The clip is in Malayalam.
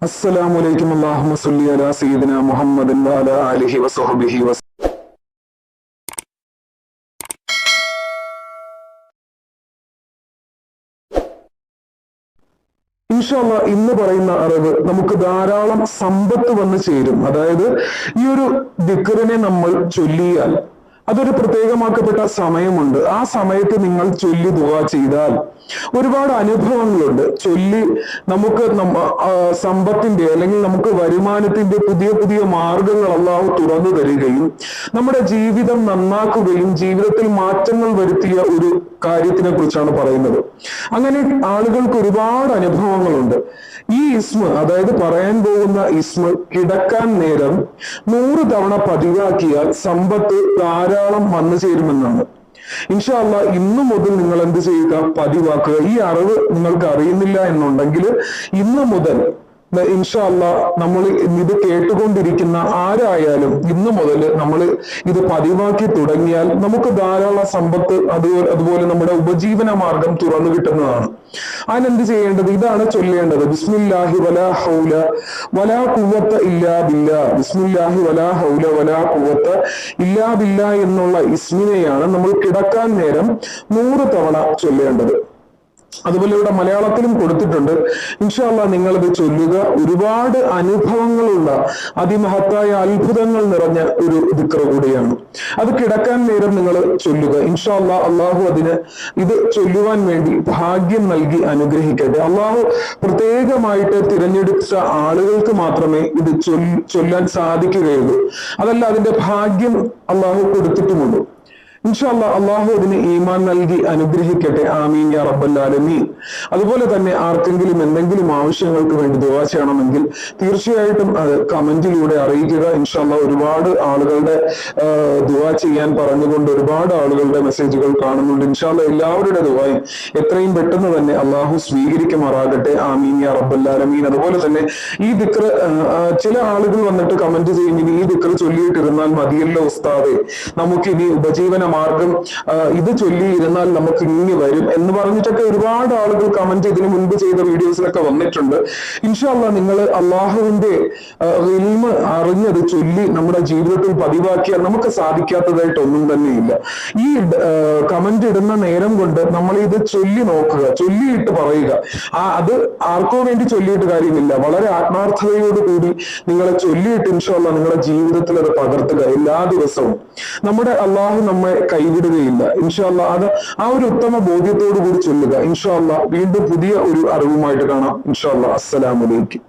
അസ്സലാമു അലൈക്കും. അല്ലാഹുമ്മ സ്വല്ലി അലാ സയ്യിദിനാ മുഹമ്മദിൻ വഅലാ ആലിഹി വസഹ്ബിഹി വസല്ലം. ഇൻഷാ അല്ലാഹ് ഇന്ന് പറയുന്ന അറിവ് നമുക്ക് ധാരാളം സമ്പത്ത് വന്നു ചേരും. അതായത് ഈ ഒരു ദിക്റിനെ നമ്മൾ ചൊല്ലിയാൽ അതൊരു പ്രത്യേകമാക്കപ്പെട്ട സമയമുണ്ട്. ആ സമയത്ത് നിങ്ങൾ ചൊല്ലി ദുആ ചെയ്താൽ ഒരുപാട് അനുഭവങ്ങളുണ്ട്. ചൊല്ലി നമുക്ക് സമ്പത്തിന്റെ അല്ലെങ്കിൽ നമുക്ക് വരുമാനത്തിന്റെ പുതിയ പുതിയ മാർഗങ്ങൾ അള്ളാഹു തുറന്നു തരികയും നമ്മുടെ ജീവിതം നന്നാക്കുകയും ജീവിതത്തിൽ മാറ്റങ്ങൾ വരുത്തിയ ഒരു കാര്യത്തിനെ കുറിച്ചാണ് പറയുന്നത്. അങ്ങനെ ആളുകൾക്ക് ഒരുപാട് അനുഭവങ്ങളുണ്ട്. ഈ ഇസ്മ, അതായത് പറയാൻ പോകുന്ന ഇസ്മ കിടക്കാൻ നേരം 100 തവണ പതിവാക്കിയാൽ സമ്പത്ത് ധാരാളം വന്നു ചേരുമെന്നാണ്. ഇൻഷാ അല്ലാഹ് ഇന്നു മുതൽ നിങ്ങൾ എന്ത് ചെയ്യുക? പതിവാക്കുക. ഈ അറിവ് നിങ്ങൾക്ക് അറിയുന്നില്ല എന്നുണ്ടെങ്കിൽ ഇന്നു മുതൽ ഇൻഷാ അല്ലാഹ് നമ്മൾ ഇത് കേട്ടുകൊണ്ടിരിക്കുന്ന ആരായാലും ഇന്നു മുതൽ നമ്മൾ ഇത് പതിവാക്കി തുടങ്ങിയാൽ നമുക്ക് ധാരാളം സമ്പത്ത് അതുപോലെ നമ്മുടെ ഉപജീവന മാർഗം തുറന്നു കിട്ടുന്നതാണ്. അതിനെന്ത് ചെയ്യേണ്ടത്? ഇതാണ് ചൊല്ലേണ്ടത്. ബിസ്മില്ലാഹി വലാ ഹൗല വലാ ഖുവത ഇല്ലാ ബില്ലാ. ബിസ്മില്ലാഹി വലാ ഹൗല വലാ ഖുവത ഇല്ലാ ബില്ലാ എന്നുള്ള ഇസ്മിനെയാണ് നമ്മൾ കിടക്കാൻ നേരം 100 തവണ ചൊല്ലേണ്ടത്. അതുപോലെ ഇവിടെ മലയാളത്തിലും കൊടുത്തിട്ടുണ്ട്. ഇൻഷാ അല്ലാഹ് നിങ്ങളിത് ചൊല്ലുക. ഒരുപാട് അനുഭവങ്ങളുള്ള അതിമഹത്തായ അത്ഭുതങ്ങൾ നിറഞ്ഞ ഒരു ദിക്ർ കൂടിയാണ്. അത് കിടക്കാൻ നേരം നിങ്ങൾ ചൊല്ലുക. ഇൻഷാ അല്ലാഹ് അള്ളാഹു അതിന് ഇത് ചൊല്ലുവാൻ വേണ്ടി ഭാഗ്യം നൽകി അനുഗ്രഹിക്കട്ടെ. അള്ളാഹു പ്രത്യേകമായിട്ട് തിരഞ്ഞെടുത്ത ആളുകൾക്ക് മാത്രമേ ഇത് ചൊല്ലാൻ സാധിക്കുകയുള്ളൂ. അതല്ല, അതിന്റെ ഭാഗ്യം അള്ളാഹു കൊടുത്തിട്ടുമുള്ളൂ. ഇൻഷാ അല്ലാഹ് അള്ളാഹു അതിന് ഈമാൻ നൽകി അനുഗ്രഹിക്കട്ടെ. ആമീൻ യാ റബ്ബൽ ആലമീൻ. അതുപോലെ തന്നെ ആർക്കെങ്കിലും എന്തെങ്കിലും ആവശ്യങ്ങൾക്ക് വേണ്ടി ദുആ ചെയ്യണമെങ്കിൽ തീർച്ചയായിട്ടും അത് കമന്റിലൂടെ അറിയിക്കുക. ഇൻഷാ അല്ലാഹ് ഒരുപാട് ആളുകളുടെ ദുആ ചെയ്യാൻ പറഞ്ഞുകൊണ്ട് ഒരുപാട് ആളുകളുടെ മെസ്സേജുകൾ കാണുന്നുണ്ട്. ഇൻഷാ അല്ലാഹ് എല്ലാവരുടെ ദുആയും എത്രയും പെട്ടെന്ന് തന്നെ അള്ളാഹു സ്വീകരിക്കുമാറാകട്ടെ. ആമീൻ യാ റബ്ബൽ ആലമീൻ. അതുപോലെ തന്നെ ഈ ദിക്ർ ചില ആളുകൾ വന്നിട്ട് കമന്റ് ചെയ്യും, ഈ ദിക്ർ ചൊല്ലിയിട്ടിരുന്നാൽ മതിയല്ലോ ഉസ്താദേ, നമുക്കിനി ഉപജീവന മാർഗം ഇത് ചൊല്ലിയിരുന്നാൽ നമുക്ക് ഇനി വരും എന്ന് പറഞ്ഞിട്ടൊക്കെ ഒരുപാട് ആളുകൾ കമന്റ് ഇതിനു മുൻപ് ചെയ്ത വീഡിയോസിലൊക്കെ വന്നിട്ടുണ്ട്. ഇൻഷാ അല്ലാഹ് നിങ്ങൾ അള്ളാഹുവിന്റെ ഇൽമ അറിഞ്ഞത് ചൊല്ലി നമ്മുടെ ജീവിതത്തിൽ പതിവാക്കിയാൽ നമുക്ക് സാധിക്കാത്തതായിട്ട് ഒന്നും തന്നെയില്ല. ഈ കമന്റ് ഇടുന്ന നേരം കൊണ്ട് നമ്മൾ ഇത് ചൊല്ലി നോക്കുക, ചൊല്ലിയിട്ട് പറയുക. അത് ആർക്കോ വേണ്ടി ചൊല്ലിയിട്ട് കാര്യമില്ല. വളരെ ആത്മാർത്ഥതയോടുകൂടി നിങ്ങളെ ചൊല്ലിയിട്ട് ഇൻഷാ അല്ലാഹ് നിങ്ങളുടെ ജീവിതത്തിൽ അത് പകർത്തുക. എല്ലാ ദിവസവും നമ്മുടെ അള്ളാഹു നമ്മെ കൈവിടുകയില്ല. ഇൻഷാ അല്ലാഹ് അത് ആ ഒരു ഉത്തമ ബോധ്യത്തോടു കൂടി ചൊല്ലുക. ഇൻഷാ അല്ലാഹ് വീണ്ടും പുതിയ ഒരു അറിവുമായിട്ട് കാണാം. ഇൻഷാ അല്ലാഹ്. അസ്സലാമു അലൈക്കും.